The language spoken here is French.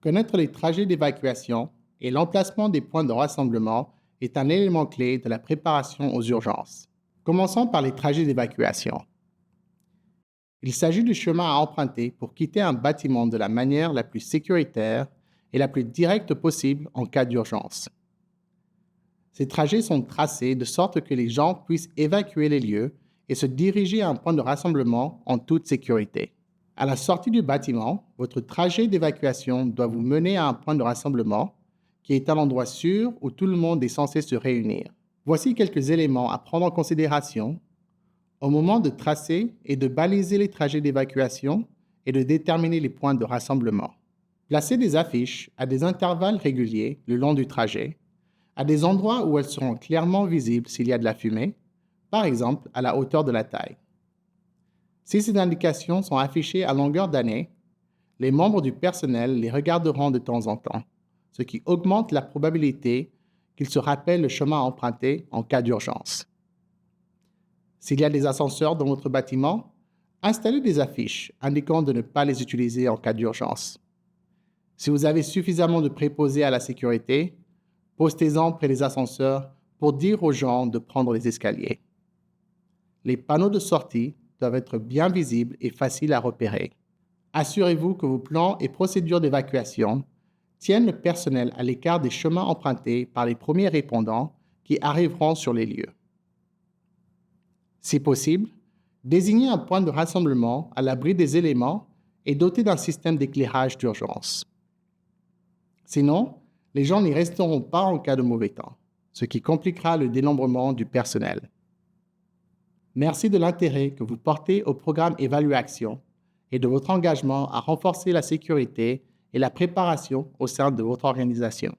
Connaître les trajets d'évacuation et l'emplacement des points de rassemblement est un élément clé de la préparation aux urgences. Commençons par les trajets d'évacuation. Il s'agit du chemin à emprunter pour quitter un bâtiment de la manière la plus sécuritaire et la plus directe possible en cas d'urgence. Ces trajets sont tracés de sorte que les gens puissent évacuer les lieux et se diriger à un point de rassemblement en toute sécurité. À la sortie du bâtiment, votre trajet d'évacuation doit vous mener à un point de rassemblement qui est un endroit sûr où tout le monde est censé se réunir. Voici quelques éléments à prendre en considération au moment de tracer et de baliser les trajets d'évacuation et de déterminer les points de rassemblement. Placez des affiches à des intervalles réguliers le long du trajet, à des endroits où elles seront clairement visibles s'il y a de la fumée, par exemple à la hauteur de la taille. Si ces indications sont affichées à longueur d'année, les membres du personnel les regarderont de temps en temps, ce qui augmente la probabilité qu'ils se rappellent le chemin à emprunter en cas d'urgence. S'il y a des ascenseurs dans votre bâtiment, installez des affiches indiquant de ne pas les utiliser en cas d'urgence. Si vous avez suffisamment de préposés à la sécurité, postez-en près des ascenseurs pour dire aux gens de prendre les escaliers. Les panneaux de sortie doivent être bien visibles et faciles à repérer. Assurez-vous que vos plans et procédures d'évacuation tiennent le personnel à l'écart des chemins empruntés par les premiers répondants qui arriveront sur les lieux. Si possible, désignez un point de rassemblement à l'abri des éléments et doté d'un système d'éclairage d'urgence. Sinon, les gens n'y resteront pas en cas de mauvais temps, ce qui compliquera le dénombrement du personnel. Merci de l'intérêt que vous portez au programme Évaluation et de votre engagement à renforcer la sécurité et la préparation au sein de votre organisation.